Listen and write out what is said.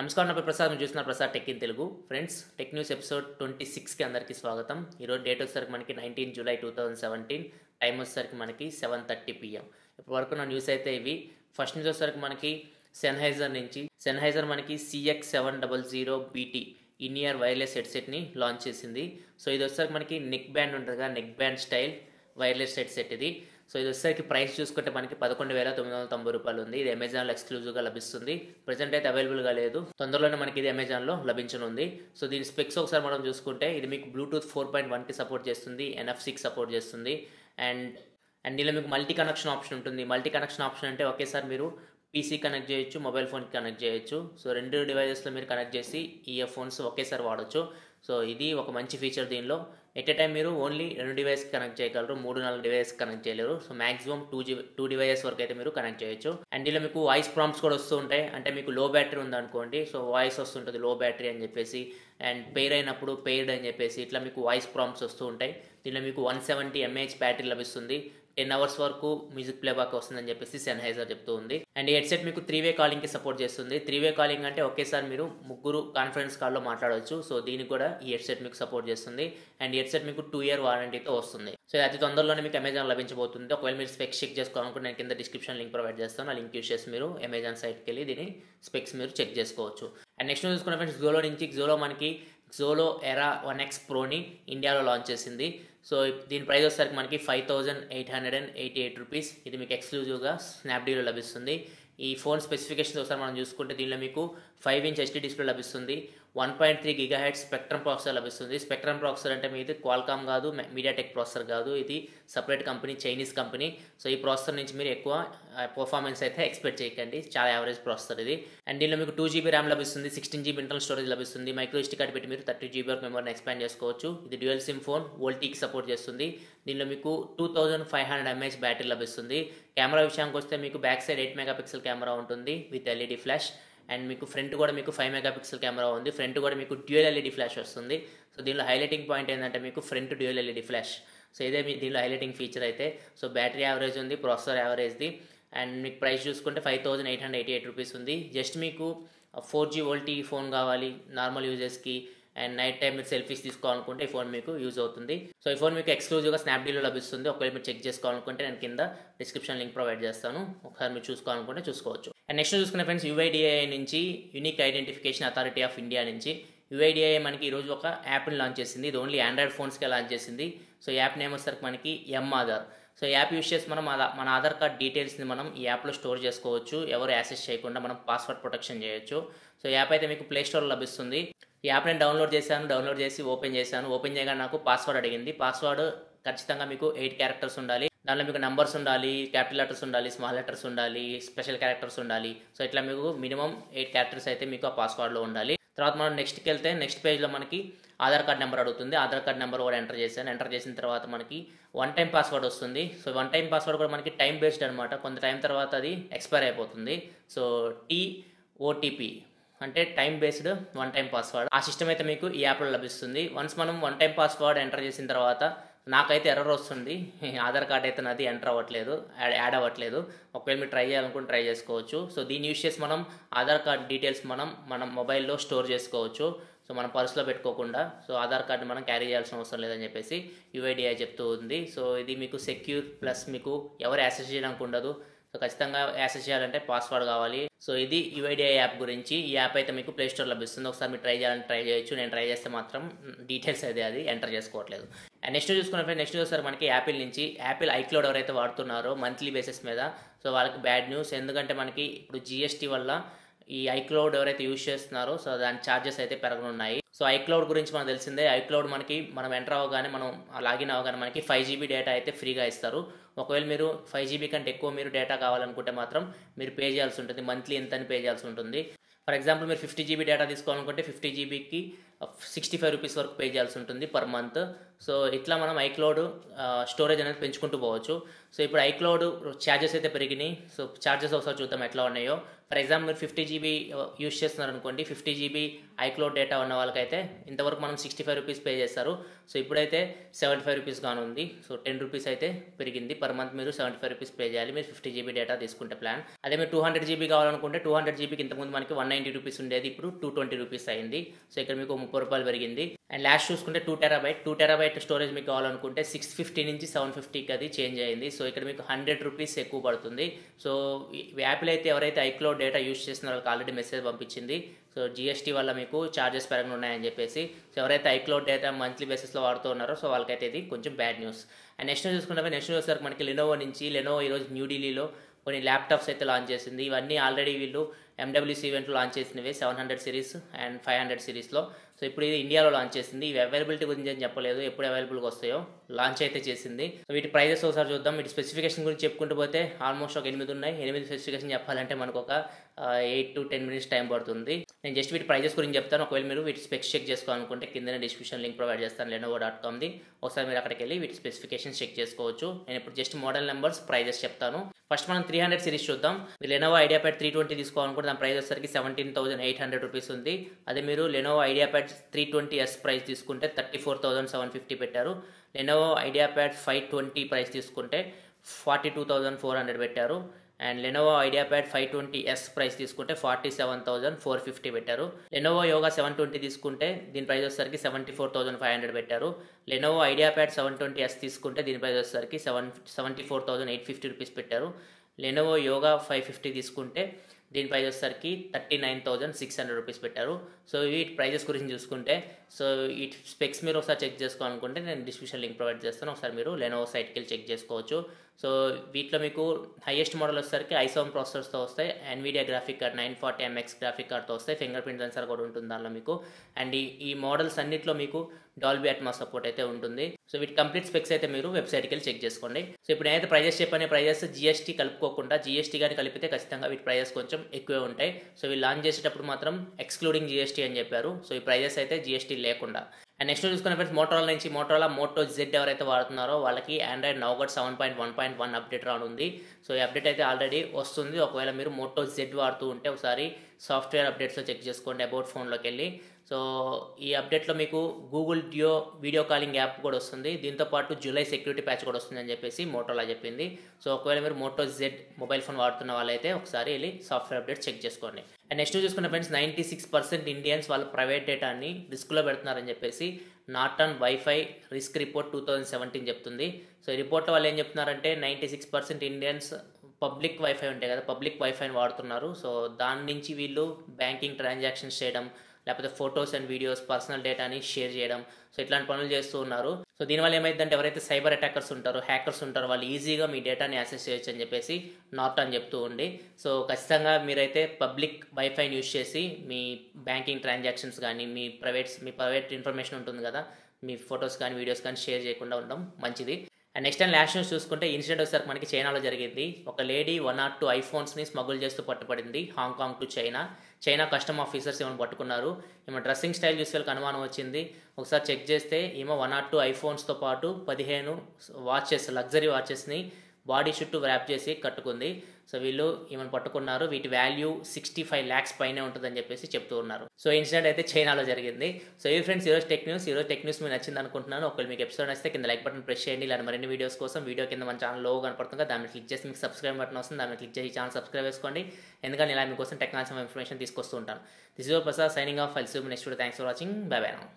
నమస్కారం నా పేరు ప్రసాద్ మీరు చూస్తున్నారు Prasad tech in Telugu friends tech news episode 26కి అందరికీ స్వాగతం. ఈరోజు డేట్ వచ్చేసరికి మనకి 19 జూలై 2017, టైం వచ్చేసరికి మనకి 7:30 PM. ఇప్పటి వరకు నా న్యూస్ అయితే ఇవి. ఫస్ట్ న్యూస్ వచ్చేసరికి మనకి సెన్హైజర్ మనకి CX700BT ఇన్ ఇయర్ వైర్లెస్ హెడ్సెట్ని లాంచ్ చేసింది. సో ఇది వచ్చేసరికి మనకి నెక్ బ్యాండ్ ఉంటుంది కదా, neck band style wireless headset ఇది. సో ఇది వచ్చేసరికి ప్రైస్ చూసుకుంటే మనకి 11,990 రూపాయలు ఉంది. ఇది అమెజాన్లో ఎక్స్క్లూజివ్గా లభిస్తుంది. ప్రజెంట్ అయితే అవైలబుల్గా లేదు, తొందరలోనే మనకి ఇది అమెజాన్లో లభించనుంది. సో దీని స్పెక్స్ ఒకసారి మనం చూసుకుంటే ఇది మీకు బ్లూటూత్ 4.1కి సపోర్ట్ చేస్తుంది, NFC సపోర్ట్ చేస్తుంది. అండ్ దీనిలో మీకు మల్టీ కనెక్షన్ ఆప్షన్ ఉంటుంది. మల్టీ కనెక్షన్ ఆప్షన్ అంటే ఒకేసారి మీరు PC కనెక్ట్ చేయొచ్చు, మొబైల్ ఫోన్కి కనెక్ట్ చేయొచ్చు. సో రెండు డివైజెస్లో మీరు కనెక్ట్ చేసి ఇయర్ ఫోన్స్ ఒకేసారి వాడచ్చు. సో ఇది ఒక మంచి ఫీచర్. దీనిలో ఎట్ ఏ టైం మీరు ఓన్లీ 2 డివైస్కి కనెక్ట్ చేయగలరు, 3-4 డివైస్కి కనెక్ట్ చేయలేరు. సో మాక్సిమం 2 డివైజెస్ వరకు అయితే మీరు కనెక్ట్ చేయొచ్చు. అండ్ ఇలా మీకు వాయిస్ ప్రాంప్ట్స్ కూడా వస్తూ ఉంటాయి. అంటే మీకు లో బ్యాటరీ ఉందనుకోండి, సో వాయిస్ వస్తుంటుంది లో బ్యాటరీ అని చెప్పేసి, అండ్ పెయిర్ అయినప్పుడు పెయిర్డ్ అని చెప్పేసి ఇట్లా మీకు వాయిస్ ప్రాంప్ట్స్ వస్తూ ఉంటాయి. దీనిలో మీకు 170 mAh బ్యాటరీ లభిస్తుంది. 10 hours వరకు మ్యూజిక్ ప్లేబ్యాక్ వస్తుందని చెప్పేసి సెన్హైజర్ చెప్తూ ఉంది. అండ్ ఈ హెడ్సెట్ మీకు 3-way కాలింగ్కి సపోర్ట్ చేస్తుంది. 3-way కాలింగ్ అంటే ఒకేసారి మీరు 3 కాన్ఫరెన్స్ కాల్లో మాట్లాడవచ్చు. సో దీనికి కూడా ఈ హెడ్సెట్ మీకు సపోర్ట్ చేస్తుంది. అండ్ ఈ హెడ్సెట్ మీకు 2-year వారంటీతో వస్తుంది. సో అతి తొందరలోనే మీకు అమెజాన్ లభించబోతుంది. ఒకవేళ మీరు స్పెక్స్ చెక్ చేసుకోవాలనుకుంటే నేను కింద డిస్క్రిప్షన్ లింక్ ప్రొవైడ్ చేస్తాను. ఆ లింక్ యూస్ చేసి మీరు అమెజాన్ సైట్కి వెళ్ళి దీని స్పెక్స్ మీరు చెక్ చేసుకోవచ్చు. అండ్ నెక్స్ట్ చూసుకున్న ఫ్రెండ్స్ జోలో మనకి జోలో ఎరా 1X ప్రోని ఇండియాలో లాంచ్ చేసింది. సో దీని ప్రైస్ వచ్చేసరికి మనకి 5,888 రూపీస్. ఇది మీకు ఎక్స్క్లూజివ్గా స్నాప్డీల్లో లభిస్తుంది. ఈ ఫోన్ స్పెసిఫికేషన్స్ ఒకసారి మనం చూసుకుంటే దీనిలో మీకు 5-inch HD డిస్ప్లే లభిస్తుంది, 1.3 GHz స్పెక్ట్రమ్ ప్రాసెసర్ లభిస్తుంది. స్పెక్ట్రమ్ ప్రాసెసర్ అంటే మీది క్వాల్కామ్ కాదు, మీడియాటెక్ ప్రాసెసర్ కాదు, ఇది separate company, Chinese company. So ఈ ప్రాసెసర్ నుంచి మీరు ఎక్కువ పర్ఫార్మెన్స్ అయితే ఎక్స్పెక్ట్ చేయకండి, చాలా యావరేజ్ ప్రాసెసర్ ఇది. అండ్ దీనిలో మీకు 2GB ర్యామ్ లభిస్తుంది, 16GB ఇంటర్నల్ స్టోరేజ్ లభిస్తుంది. మైక్రో SD కార్డ్ పెట్టి మీరు 30GB వరకు మెమరీని ఎక్స్పాండ్ చేసుకోవచ్చు. ఇది డ్యూయల్ సిమ్ ఫోన్, వోల్టీకి సపోర్ట్ చేస్తుంది. దీనిలో మీకు 2500 mAh బ్యాటరీ లభిస్తుంది. కెమెరా విషయానికి వస్తే మీకు బ్యాక్ సైడ్ 8 MP కెమెరా ఉంటుంది విత్ LED ఫ్లాష్. అండ్ మీకు ఫ్రంట్ కూడా మీకు 5 MP కెమెరా ఉంది. ఫ్రంట్ కూడా మీకు డ్యూయల్ LED ఫ్లాష్ వస్తుంది. సో దీనిలో హైలైటింగ్ పాయింట్ ఏంటంటే మీకు front dual LED flash. So ఇదే దీనిలో హైలైటింగ్ ఫీచర్ అయితే. సో బ్యాటరీ యావరేజ్ ఉంది, ప్రాసెసర్ యావరేజ్ది. అండ్ మీకు ప్రైస్ చూసుకుంటే 5,888 రూపీస్ ఉంది. జస్ట్ మీకు 4G వోల్టీ ఫోన్ కావాలి నార్మల్ యూజర్స్కి, అండ్ నైట్ టైం మీరు సెల్ఫీస్ తీసుకోవాలనుకుంటే ఈ ఫోన్ మీకు యూజ్ అవుతుంది. సో ఈ ఫోన్ మీకు ఎక్స్క్లూజివ్గా స్నాప్డీల్లో లభిస్తుంది. ఒకవేళ మీరు చెక్ చేసుకోవాలనుకుంటే నేను కింద డిస్క్రిప్షన్ లింక్ ప్రొవైడ్ చేస్తాను, ఒకసారి మీరు చూసుకోవాలనుకుంటే చూసుకోవచ్చు. అండ్ నెక్స్ట్ చూసుకునే ఫ్రెండ్స్ UIDAI నుంచి, unique identification authority of India నుంచి UIDAI మనకి ఈరోజు ఒక యాప్ని లాంచ్ చేసింది. ఇది ఓన్లీ ఆండ్రాయిడ్ ఫోన్స్కే లాంచ్ చేసింది. సో యాప్ నేమ్ వచ్చేసరికి మనకి M-Aadhaar. సో యాప్ యూస్ చేసి మనం మన ఆధార్ కార్డ్ డీటెయిల్స్ని మనం ఈ యాప్లో స్టోర్ చేసుకోవచ్చు. ఎవరు యాక్సెస్ చేయకుండా మనం పాస్వర్డ్ ప్రొటెక్షన్ చేయొచ్చు. సో యాప్ అయితే మీకు ప్లే స్టోర్లో లభిస్తుంది. ఈ యాప్ నేను డౌన్లోడ్ చేసి ఓపెన్ చేయగానే నాకు పాస్వర్డ్ అడిగింది. పాస్వర్డ్ ఖచ్చితంగా మీకు 8 క్యారెక్టర్స్ ఉండాలి. దానిలో మీకు నంబర్స్ ఉండాలి, క్యాపిటల్ లెటర్స్ ఉండాలి, స్మాల్ లెటర్స్ ఉండాలి, స్పెషల్ క్యారెక్టర్స్ ఉండాలి. సో ఇట్లా మీకు మినిమం 8 క్యారెక్టర్స్ అయితే మీకు ఆ పాస్వర్డ్లో ఉండాలి. తర్వాత మనం నెక్స్ట్కి వెళ్తే నెక్స్ట్ పేజ్లో మనకి ఆధార్ కార్డ్ నెంబర్ అడుగుతుంది. ఆధార్ కార్డ్ నెంబర్ కూడా ఎంటర్ చేసిన తర్వాత మనకి 1 టైం పాస్వర్డ్ వస్తుంది. సో 1 టైం పాస్వర్డ్ కూడా మనకి టైం బేస్డ్ అనమాట. కొంత టైం తర్వాత అది ఎక్స్పైర్ అయిపోతుంది. సో TOTP అంటే టైం బేస్డ్ 1 టైం పాస్వర్డ్. ఆ సిస్టమ్ అయితే మీకు ఈ యాప్లో లభిస్తుంది. వన్స్ మనం 1 టైం పాస్వర్డ్ ఎంటర్ చేసిన తర్వాత నాకైతే ఎర్రర్ వస్తుంది, ఆధార్ కార్డ్ అయితే నాది ఎంటర్ అవ్వట్లేదు, యాడ్ అవ్వట్లేదు. ఒకవేళ మీరు ట్రై చేయాలనుకుంటే ట్రై చేసుకోవచ్చు. సో దీన్ని యూస్ చేసి మనం ఆధార్ కార్డ్ డీటెయిల్స్ మనం మొబైల్లో స్టోర్ చేసుకోవచ్చు. సో మనం పర్సులో పెట్టుకోకుండా. సో ఆధార్ కార్డు మనం క్యారీ చేయాల్సిన అవసరం లేదని చెప్పేసి UIDAI చెప్తూ ఉంది. సో ఇది మీకు సెక్యూర్ ప్లస్ మీకు ఎవరు యాక్సెస్ చేయడానికి ఉండదు. సో ఖచ్చితంగా యాక్సెస్ చేయాలంటే పాస్వర్డ్ కావాలి. సో ఇది UIDAI యాప్ గురించి. ఈ యాప్ అయితే మీకు ప్లే స్టోర్ లభిస్తుంది. ఒకసారి మీరు ట్రై చేయాలంటే ట్రై చేయొచ్చు. నేను ట్రై చేస్తే మాత్రం డీటెయిల్స్ అయితే అది ఎంటర్ చేసుకోవట్లేదు. అండ్ నెక్స్ట్ చూసుకున్న నెక్స్ట్ చూస్తారు మనకి యాపిల్ నుంచి. యాపిల్ iCloud ఎవరైతే వాడుతున్నారో మంత్లీ బేసిస్ మీద, సో వాళ్ళకి బ్యాడ్ న్యూస్. ఎందుకంటే మనకి ఇప్పుడు GST వల్ల ఈ iCloud ఎవరైతే యూజ్ చేస్తున్నారో సో దాని ఛార్జెస్ అయితే పెరగనున్నాయి. సో iCloud గురించి మనకు తెలిసిందే. iCloud మనకి మనం ఎంటర్ అవ్వగానే మనం లాగిన్ అవ్వగానే మనకి 5GB డేటా అయితే ఫ్రీగా ఇస్తారు. ఒకవేళ మీరు 5GB కంటే ఎక్కువ మీరు డేటా కావాలనుకుంటే మాత్రం మీరు పే చేయాల్సి ఉంటుంది. మంత్లీ ఎంత అని పే చేయాల్సి ఉంటుంది. ఫర్ ఎగ్జాంపుల్ మీరు 50GB డేటా తీసుకోవాలనుకుంటే 50GBకి రూ. 65 వరకు పే చేయాల్సి ఉంటుంది పర్ మంత్. సో ఇట్లా మనం ఐక్లౌడ్ స్టోరేజ్ అనేది పెంచుకుంటూ పోవచ్చు. సో ఇప్పుడు ఐక్లౌడ్ ఛార్జెస్ అయితే పెరిగినాయి. సో ఛార్జెస్ ఒకసారి చూద్దాం ఎట్లా ఉన్నాయో. ఫర్ ఎగ్జాంపుల్ మీరు 50 GB యూస్ చేస్తున్నారు అనుకోండి. 50 GB ఐక్లౌడ్ డేటా ఉన్న వాళ్ళకైతే ఇంతవరకు మనం రూ. 65 పే చేస్తారు. సో ఇప్పుడైతే రూ. 75 గాను ఉంది. సో రూ. 10 అయితే పెరిగింది. పర్ మంత్ మీరు రూ. 75 పే చేయాలి మీరు 50 GB డేటా తీసుకుంటే ప్లాన్. అదే మీరు 200 GB కావాలనుకుంటే 200 GBకి ఇంతకుముందు మనకి రూ. 190 ఉండేది, ఇప్పుడు రూ. 220 అయింది. సో ఇక్కడ మీకు రూ. 30 పెరిగింది. అండ్ లాస్ట్ చూసుకుంటే 2 TB స్టోరేజ్ మీకు కావాలనుకుంటే 650 నుంచి 750కి అది చేంజ్ అయింది. సో ఇక్కడ మీకు రూ. 100 ఎక్కువ పడుతుంది. సో యాపిల్ అయితే ఎవరైతే ఐక్లౌడ్ డేటా యూస్ చేస్తున్నారో వాళ్ళకి ఆల్రెడీ మెసేజ్ పంపించింది. సో GST వల్ల మీకు ఛార్జెస్ పెరగనున్నాయని చెప్పేసి. సో ఎవరైతే ఐక్లౌడ్ డేటా మంత్లీ బేసిస్లో వాడుతూ ఉన్నారో సో వాళ్ళకైతే ఇది కొంచెం బ్యాడ్ న్యూస్. అండ్ నెక్స్ట్ చూసుకుంటే నెక్స్ట్ వచ్చేసరికి మనకి లెనోవో ఈరోజు న్యూఢిల్లీలో కొన్ని ల్యాప్టాప్స్ అయితే లాంచ్ చేసింది. ఇవన్నీ ఆల్రెడీ వీళ్ళు MWC ఈవెంట్లో లాంచ్ చేసినవి 700 సిరీస్ అండ్ 500 సిరీస్లో. సో ఇప్పుడు ఇది ఇండియాలో లాంచ్ చేసింది. ఇవి అవైలబిలిటీ గురించి అని చెప్పలేదు, ఎప్పుడు అవైలబుల్గా వస్తాయో లాంచ్ అయితే చేసింది. సో వీటి ప్రైజెస్ ఒకసారి చూద్దాం. వీటి స్పెసిఫికేషన్ గురించి చెప్పుకుంటూ పోతే ఆల్మోస్ట్ ఒక 8 ఉన్నాయి. 8 స్పెసిఫికేషన్ చెప్పాలంటే మనకు ఒక 8 to 10 minutes టైం పడుతుంది. నేను జస్ట్ వీటి ప్రైజెస్ గురించి చెప్తాను. ఒకవేళ మీరు వీటి స్పెక్స్ చెక్ చేసుకోవాలనుకుంటే కింద డిస్క్రిప్షన్ లింక్ ప్రొవైడ్ చేస్తాను lenovo.comది. ఒకసారి మీరు అక్కడికి వెళ్ళి వీటి స్పెసిఫికేషన్ చెక్ చేసుకోవచ్చు. నేను ఇప్పుడు జస్ట్ మోడల్ నెంబర్స్ ప్రైజెస్ చెప్తాను. ఫస్ట్ మనం 300 సిరీస్ చూద్దాం. మీరు లెనోవో ఐడియాప్యాడ్ 320 తీసుకోవాలనుకుంటే దాని ప్రైస్ వచ్చేసరికి ₹17,800 ఉంది. అదే మీరు లెనోవో ఐడియాప్యాడ్ 320S ప్రైస్ తీసుకుంటే $34,750 పెట్టారు. లెనోవో ఐడియాప్యాడ్ 520 ప్రైస్ తీసుకుంటే $42,400 పెట్టారు. And Lenovo IdeaPad 520S price తీసుకుంటే $47,450 పెట్టారు. లెనోవో యోగా 720 తీసుకుంటే దీని ప్రైస్ వచ్చేసరికి $74,500 పెట్టారు. లెనోవో ఐడియాప్యాడ్ 720S తీసుకుంటే దీని ప్రైస్ వచ్చేసరికి $74,850 పెట్టారు. లెనోవో యోగా 550 తీసుకుంటే దీని ప్రైస్ వచ్చేసరికి $39,600 పెట్టారు. సో వీటి ప్రైజెస్ గురించి చూసుకుంటే సో ఈ స్పెక్స్ మీరు ఒకసారి చెక్ చేసుకోవాలనుకుంటే నేను డిస్క్రిప్షన్ లింక్ ప్రొవైడ్ చేస్తాను. ఒకసారి మీరు లెనోవో సైట్కి వెళ్ళి చెక్ చేసుకోవచ్చు. సో వీటిలో మీకు హైయెస్ట్ మోడల్ వచ్చేసరికి i7 ప్రాసెసర్స్తో వస్తాయి. NVIDIA graphic card 940 MX graphic కార్డ్తో వస్తాయి. ఫింగర్ ప్రింట్ సెన్సార్ కూడా ఉంటుంది దానిలో మీకు. అండ్ ఈ మోడల్స్ అన్నింటిలో మీకు డాల్బీ అట్మాస్ సపోర్ట్ అయితే ఉంటుంది. సో వీటి కంప్లీట్ స్పెక్స్ అయితే మీరు వెబ్సైట్కి వెళ్ళి చెక్ చేసుకోండి. సో ఇప్పుడు నేనైతే ప్రైజెస్ చెప్పాను. ప్రైజెస్ GST కలుపుకోకుండా, GST కానీ కలిపితే ఖచ్చితంగా వీటి ప్రైజెస్ కొంచెం ఎక్కువే ఉంటాయి. సో వీళ్ళు లాంచ్ చేసేటప్పుడు మాత్రం ఎక్స్క్లూడింగ్ GST అని చెప్పారు. సో ఈ ప్రైజెస్ అయితే GST లేకుండా. అండ్ నెక్స్ట్ చూసుకున్న ఫ్రెండ్స్ మోటోరోలా నుంచి మోటో Z ఎవరైతే వాడుతున్నారో వాళ్ళకి ఆండ్రాయిడ్ నౌగట్ 7.1.1 అప్డేట్ రానుంది. సో ఈ అప్డేట్ అయితే ఆల్రెడీ వస్తుంది. ఒకవేళ మీరు మోటో Z వాడుతూ ఉంటే ఒకసారి సాఫ్ట్వేర్ అప్డేట్స్లో చెక్ చేసుకోండి అబౌట్ ఫోన్లోకి వెళ్ళి. సో ఈ అప్డేట్లో మీకు Google due video calling app కూడా వస్తుంది. దీంతోపాటు జూలై సెక్యూరిటీ ప్యాచ్ కూడా వస్తుందని చెప్పేసి మోటోరోలా చెప్పింది. సో ఒకవేళ మీరు మోటో Z మొబైల్ ఫోన్ వాడుతున్న వాళ్ళైతే ఒకసారి వెళ్ళి సాఫ్ట్వేర్ అప్డేట్ చెక్ చేసుకోండి. అండ్ నెక్స్ట్ చూసుకున్న ఫ్రెండ్స్ 96% ఇండియన్స్ వాళ్ళ ప్రైవేట్ డేటాని రిస్క్లో పెడుతున్నారని చెప్పేసి నార్టన్ వైఫై రిస్క్ రిపోర్ట్ 2017 చెప్తుంది. సో ఈ రిపోర్ట్లో వాళ్ళు ఏం చెప్తున్నారంటే 96% ఇండియన్స్ పబ్లిక్ వైఫై ఉంటాయి కదా, పబ్లిక్ వైఫైని వాడుతున్నారు. సో దాని నుంచి వీళ్ళు బ్యాంకింగ్ ట్రాన్సాక్షన్స్ చేయడం, లేకపోతే ఫొటోస్ అండ్ వీడియోస్ పర్సనల్ డేటాని షేర్ చేయడం, సో ఇట్లాంటి పనులు చేస్తూ ఉన్నారు. సో దీనివల్ల ఏమైందంటే ఎవరైతే సైబర్ అటాకర్స్ ఉంటారో, హ్యాకర్స్ ఉంటారో వాళ్ళు ఈజీగా మీ డేటాని యాక్సెస్ చేయొచ్చు అని చెప్పేసి నార్టన్ చెప్తూ ఉండి. సో ఖచ్చితంగా మీరైతే పబ్లిక్ వైఫైని యూజ్ చేసి మీ బ్యాంకింగ్ ట్రాన్సాక్షన్స్ కానీ మీ ప్రైవేట్ ఇన్ఫర్మేషన్ ఉంటుంది కదా, మీ ఫొటోస్ కానీ వీడియోస్ కానీ షేర్ చేయకుండా ఉండడం మంచిది. And next and last news చూసుకుంటే ఇన్సిడెంట్ వచ్చేసరికి మనకి చైనాలో జరిగింది. ఒక లేడీ 1 or 2 ఐఫోన్స్ని స్మగుల్ చేస్తూ పట్టుబడింది Hong Kong to China custom officers ఏమైనా పట్టుకున్నారు. ఈమె డ్రెస్సింగ్ స్టైల్ చూసి వాళ్ళకి అనుమానం వచ్చింది. ఒకసారి చెక్ చేస్తే ఈమె 1 or 2 ఐఫోన్స్తో పాటు 15 వాచెస్, లగ్జరీ వాచెస్ని బాడీ చుట్టూ ర్యాప్ చేసి కట్టుకుంది. సో వీళ్ళు ఈమెను పట్టుకున్నారు. వీటి వాల్యూ 65 lakhs పైనే ఉంటుందని చెప్పేసి చెప్తూ ఉన్నారు. సో ఇన్సిడెంట్ అయితే చైనాలో జరిగింది. సో ఈ ఫ్రెండ్స్ ఈరోజు టెక్ న్యూస్ మీకు నచ్చింది అనుకుంటున్నాను. ఒకవేళ మీకు ఎపిసోడ్ నచ్చితే కింద లైక్ బటన్ ప్రెస్ చేయండి. ఇలాంటి మరిన్ని వీడియోస్ కోసం వీడియో కింద మన ఛానల్ లోగో కనపడుతుంది, దాన్ని క్లిక్ చేసి మీకు సబ్స్క్రైబ్ బటన్ వస్తుంది, దాన్ని క్లిక్ చేసి ఛానల్ సబ్స్క్రైబ్ చేసుకోండి. ఎందుకంటే ఇలా మీకోసం టెక్నాలజీ ఇన్ఫర్మేషన్ తీసుకొస్తూ ఉంటాను. This is your Prasad signing off. I'll see you next video. Thanks for watching. Bye bye now.